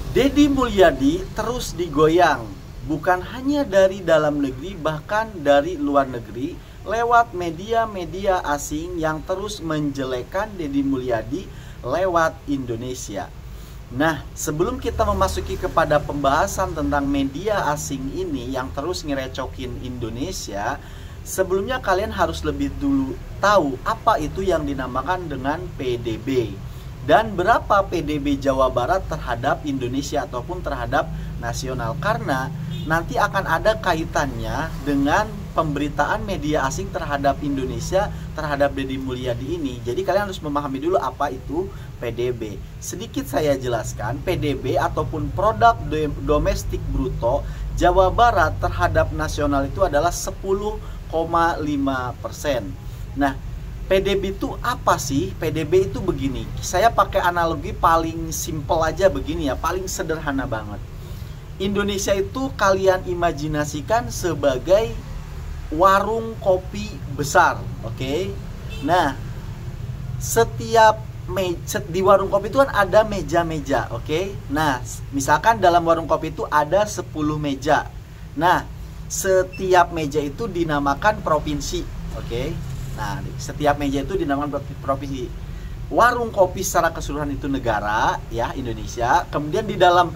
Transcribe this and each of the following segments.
Deddy Mulyadi terus digoyang, bukan hanya dari dalam negeri, bahkan dari luar negeri, lewat media-media asing yang terus menjelekkan Deddy Mulyadi lewat Indonesia. Nah, sebelum kita memasuki kepada pembahasan tentang media asing ini yang terus ngerecokin Indonesia, sebelumnya kalian harus lebih dulu tahu apa itu yang dinamakan dengan PDB. Dan berapa PDB Jawa Barat terhadap Indonesia ataupun terhadap nasional. Karena nanti akan ada kaitannya dengan pemberitaan media asing terhadap Indonesia, terhadap Deddy Mulyadi ini. Jadi kalian harus memahami dulu apa itu PDB. Sedikit saya jelaskan, PDB ataupun produk domestik bruto Jawa Barat terhadap nasional itu adalah 10,5%. Nah, PDB itu apa sih? PDB itu begini. Saya pakai analogi paling simple aja begini ya, paling sederhana banget. Indonesia itu kalian imajinasikan sebagai warung kopi besar, oke? Nah, setiap di warung kopi itu kan ada meja-meja, oke? Nah, misalkan dalam warung kopi itu ada 10 meja. Nah, setiap meja itu dinamakan provinsi, oke? Nah, setiap meja itu dinamakan provinsi. Warung kopi secara keseluruhan itu negara, ya, Indonesia. Kemudian di dalam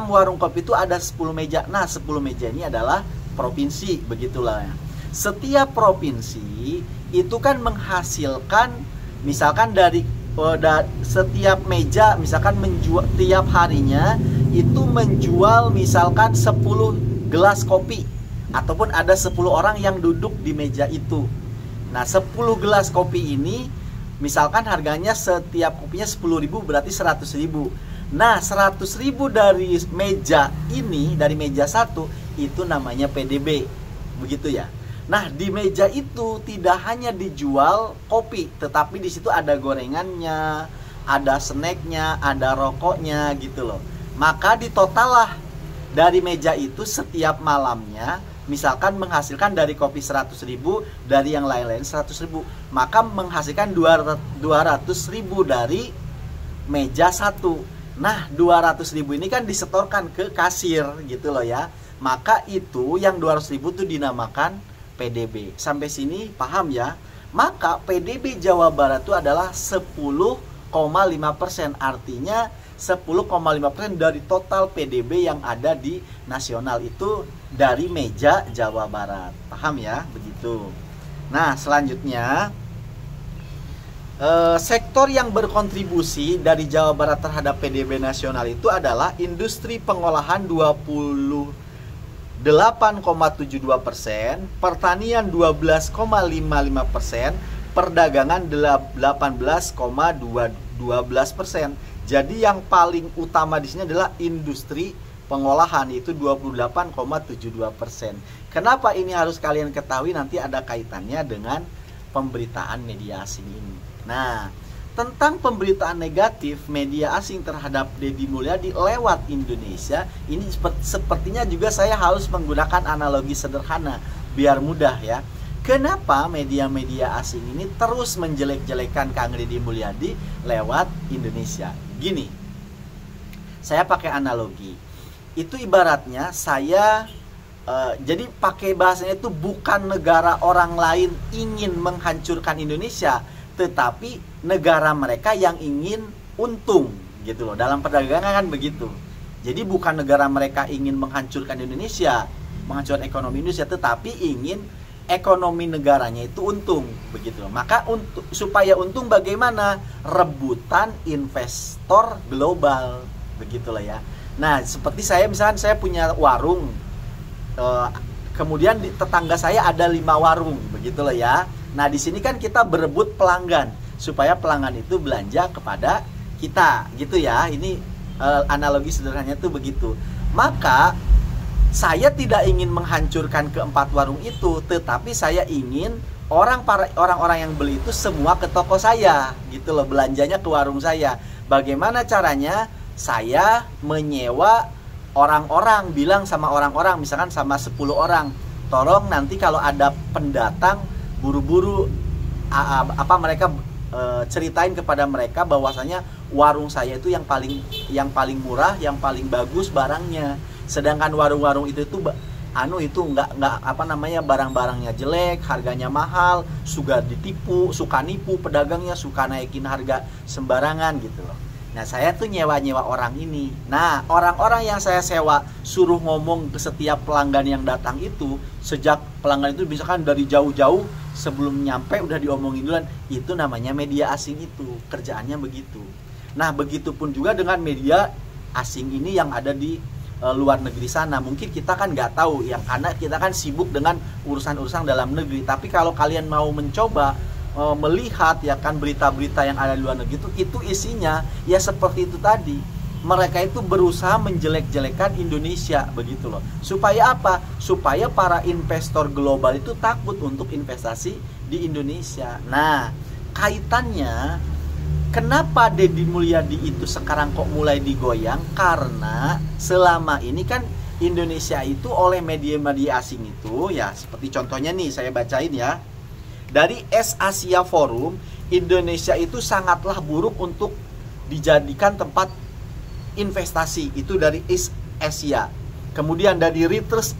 warung kopi itu ada 10 meja. Nah, 10 meja ini adalah provinsi, begitulah ya. Setiap provinsi itu kan menghasilkan, misalkan dari setiap meja misalkan menjual tiap harinya itu menjual misalkan 10 gelas kopi, ataupun ada 10 orang yang duduk di meja itu. Nah, 10 gelas kopi ini misalkan harganya setiap kopinya 10.000, berarti 100.000. Nah, 100.000 dari meja ini, dari meja satu, itu namanya PDB. Begitu ya. Nah, di meja itu tidak hanya dijual kopi, tetapi di situ ada gorengannya, ada snacknya, ada rokoknya gitu loh. Maka ditotal lah dari meja itu setiap malamnya, misalkan menghasilkan dari kopi 100.000, dari yang lain-lain 100.000, maka menghasilkan 200.000 dari meja satu. Nah, 200.000 ini kan disetorkan ke kasir gitu loh ya. Maka itu yang 200.000 itu dinamakan PDB. Sampai sini paham ya? Maka PDB Jawa Barat itu adalah 10,5%. Artinya 10,5% dari total PDB yang ada di nasional itu dari meja Jawa Barat. Paham ya? Begitu. Nah, selanjutnya sektor yang berkontribusi dari Jawa Barat terhadap PDB nasional itu adalah industri pengolahan 28,72%, pertanian 12,55%, perdagangan 18,12%. Jadi yang paling utama di sini adalah industri pengolahan, itu 28,72%. Kenapa ini harus kalian ketahui? Nanti ada kaitannya dengan pemberitaan media asing ini. Nah, tentang pemberitaan negatif media asing terhadap Deddy Mulyadi lewat Indonesia, ini sepertinya juga saya harus menggunakan analogi sederhana biar mudah ya. Kenapa media-media asing ini terus menjelek-jelekan Kang Deddy Mulyadi lewat Indonesia? Gini, saya pakai analogi. Itu ibaratnya saya jadi pakai bahasanya itu bukan negara orang lain ingin menghancurkan Indonesia, tetapi negara mereka yang ingin untung gitu loh. Dalam perdagangan kan begitu. Jadi bukan negara mereka ingin menghancurkan Indonesia, menghancurkan ekonomi Indonesia, tetapi ingin ekonomi negaranya itu untung begitu. Maka supaya untung bagaimana? Rebutan investor global begitulah ya. Nah, seperti saya misalkan saya punya warung, kemudian di tetangga saya ada 5 warung begitulah ya. Nah, di sini kan kita berebut pelanggan supaya pelanggan itu belanja kepada kita gitu ya. Ini analogi sederhananya tuh begitu. Maka saya tidak ingin menghancurkan keempat warung itu, tetapi saya ingin orang-orang yang beli itu semua ke toko saya gitu loh, belanjanya ke warung saya. Bagaimana caranya? Saya menyewa orang-orang, bilang sama orang-orang, misalkan sama 10 orang, tolong nanti kalau ada pendatang buru-buru mereka ceritain kepada mereka bahwasanya warung saya itu yang paling murah, yang paling bagus barangnya. Sedangkan warung-warung itu barang-barangnya jelek, harganya mahal, suka nipu pedagangnya, suka naikin harga sembarangan gitu loh. Nah, saya tuh nyewa orang ini. Nah, orang-orang yang saya sewa suruh ngomong ke setiap pelanggan yang datang itu, sejak pelanggan itu misalkan dari jauh-jauh sebelum nyampe udah diomongin duluan, itu namanya media asing itu, kerjaannya begitu. Nah, begitupun juga dengan media asing ini yang ada di luar negeri sana. Mungkin kita kan nggak tahu yang, karena kita kan sibuk dengan urusan-urusan dalam negeri. Tapi kalau kalian mau mencoba melihat ya kan berita-berita yang ada di luar negeri itu isinya ya seperti itu tadi. Mereka itu berusaha menjelek-jelekan Indonesia begitu loh. Supaya apa? Supaya para investor global itu takut untuk investasi di Indonesia. Nah, kaitannya kenapa Deddy Mulyadi itu sekarang kok mulai digoyang? Karena selama ini kan Indonesia itu oleh media-media asing itu ya, seperti contohnya nih saya bacain ya. Dari Asia Forum, Indonesia itu sangatlah buruk untuk dijadikan tempat investasi. Itu dari East Asia. Kemudian dari Reuters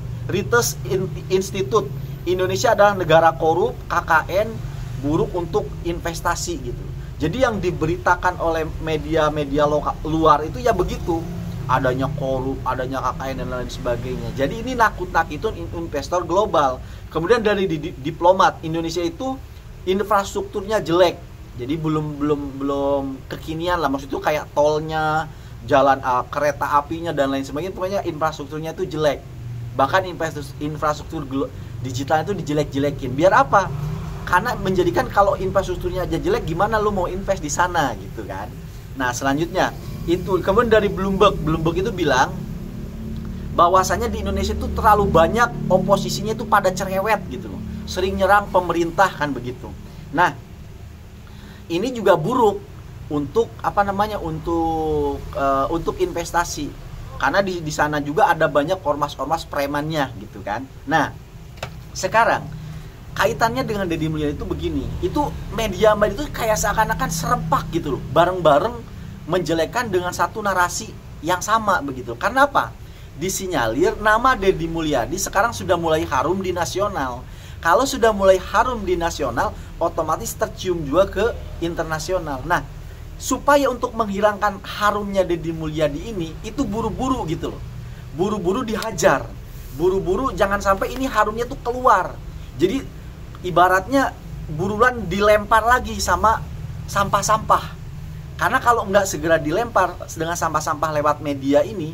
Institute, Indonesia adalah negara korup, KKN, buruk untuk investasi gitu. Jadi yang diberitakan oleh media-media luar itu ya begitu. Adanya korup, adanya KKN dan lain sebagainya. Jadi ini nakut-nakutin investor global. Kemudian dari diplomat, Indonesia itu infrastrukturnya jelek. Jadi belum kekinian lah. Maksudnya kayak tolnya, jalan kereta apinya dan lain sebagainya. Pokoknya infrastrukturnya itu jelek. Bahkan infrastruktur digital itu dijelek-jelekin. Biar apa? Karena menjadikan kalau infrastrukturnya aja jelek, gimana lu mau invest di sana gitu kan. Nah, selanjutnya itu kemudian dari Bloomberg itu bilang bahwasanya di Indonesia itu terlalu banyak oposisinya itu pada cerewet gitu loh. Sering nyerang pemerintah kan begitu. Nah, ini juga buruk untuk untuk investasi. Karena di sana juga ada banyak ormas-ormas premannya gitu kan. Nah, sekarang kaitannya dengan Deddy Mulyadi itu begini. Itu media itu kayak seakan-akan serempak gitu loh, bareng-bareng menjelekkan dengan satu narasi yang sama begitu. Karena apa? Disinyalir nama Deddy Mulyadi sekarang sudah mulai harum di nasional. Kalau sudah mulai harum di nasional, otomatis tercium juga ke internasional. Nah, supaya untuk menghilangkan harumnya Deddy Mulyadi ini, itu buru-buru gitu loh. Buru-buru dihajar. Buru-buru jangan sampai ini harumnya tuh keluar. Jadi ibaratnya buruan dilempar lagi sama sampah-sampah. Karena kalau nggak segera dilempar dengan sampah-sampah lewat media ini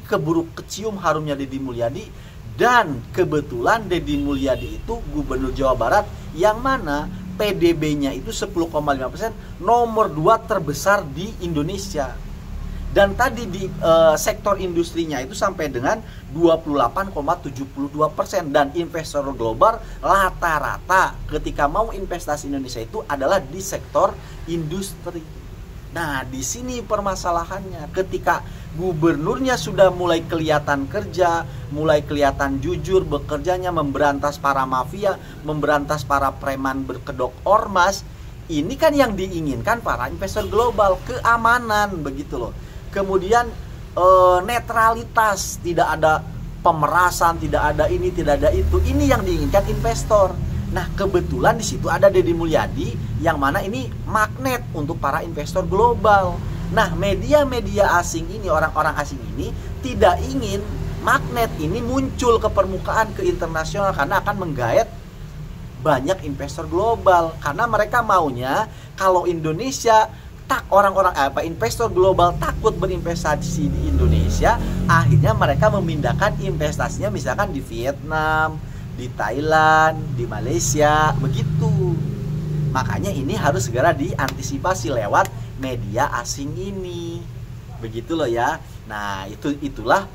keburu kecium harumnya Deddy Mulyadi. Dan kebetulan Deddy Mulyadi itu gubernur Jawa Barat yang mana PDB-nya itu 10,5%, nomor 2 terbesar di Indonesia. Dan tadi di sektor industrinya itu sampai dengan 28,72%. Dan investor global rata-rata ketika mau investasi Indonesia itu adalah di sektor industri. Nah, di sini permasalahannya. Ketika gubernurnya sudah mulai kelihatan kerja, mulai kelihatan jujur bekerjanya, memberantas para mafia, memberantas para preman berkedok ormas, ini kan yang diinginkan para investor global, keamanan begitu loh. Kemudian netralitas, tidak ada pemerasan, tidak ada ini, tidak ada itu. Ini yang diinginkan investor. Nah, kebetulan di situ ada Deddy Mulyadi yang mana ini magnet untuk para investor global. Nah, media-media asing ini, orang-orang asing ini tidak ingin magnet ini muncul ke permukaan, ke internasional, karena akan menggait banyak investor global. Karena mereka maunya kalau Indonesia investor global takut berinvestasi di Indonesia, akhirnya mereka memindahkan investasinya misalkan di Vietnam, di Thailand, di Malaysia, begitu. Makanya ini harus segera diantisipasi lewat media asing ini. Begitu loh ya. Nah, itulah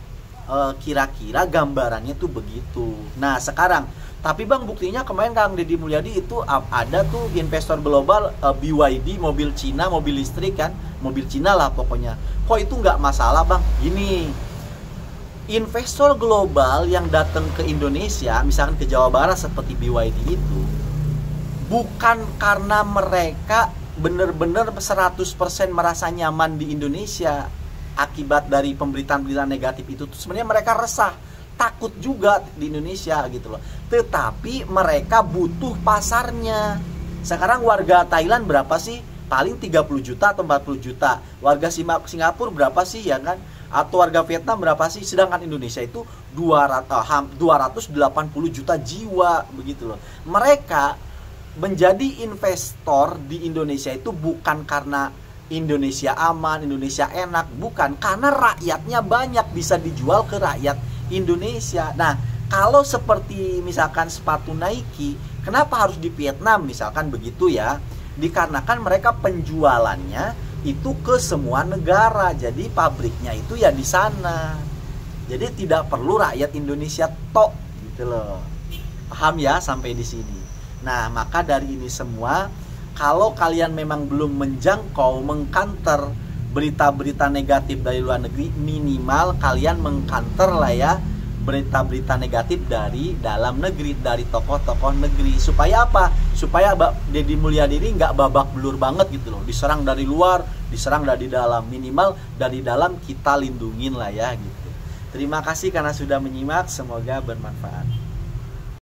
kira-kira gambarannya tuh begitu. Nah, sekarang tapi Bang, buktinya kemarin Kang Deddy Mulyadi itu ada tuh investor global BYD, mobil Cina, mobil listrik kan, mobil Cina lah pokoknya. Kok itu nggak masalah Bang? Gini, investor global yang datang ke Indonesia, misalkan ke Jawa Barat seperti BYD itu, bukan karena mereka bener-bener 100% merasa nyaman di Indonesia akibat dari pemberitaan-pemberitaan negatif itu, sebenarnya mereka resah, takut juga di Indonesia gitu loh. Tetapi mereka butuh pasarnya. Sekarang warga Thailand berapa sih? Paling 30 juta atau 40 juta. Warga Singapura berapa sih, ya kan? Atau warga Vietnam berapa sih? Sedangkan Indonesia itu 280 juta jiwa begitu loh. Mereka menjadi investor di Indonesia itu bukan karena Indonesia aman, Indonesia enak, bukan, karena rakyatnya banyak, bisa dijual ke rakyat Indonesia. Nah, kalau seperti misalkan sepatu Nike, kenapa harus di Vietnam misalkan begitu ya? Dikarenakan mereka penjualannya itu ke semua negara, jadi pabriknya itu ya di sana. Jadi tidak perlu rakyat Indonesia tok gitu loh. Paham ya sampai di sini? Nah, maka dari ini semua, kalau kalian memang belum menjangkau, mengkanter berita-berita negatif dari luar negeri, minimal kalian mengkanter lah ya berita-berita negatif dari dalam negeri, dari tokoh-tokoh negeri. Supaya apa? Supaya Deddy Mulyadi ini nggak babak belur banget gitu loh. Diserang dari luar, diserang dari dalam. Minimal dari dalam kita lindungin lah ya gitu. Terima kasih karena sudah menyimak, semoga bermanfaat.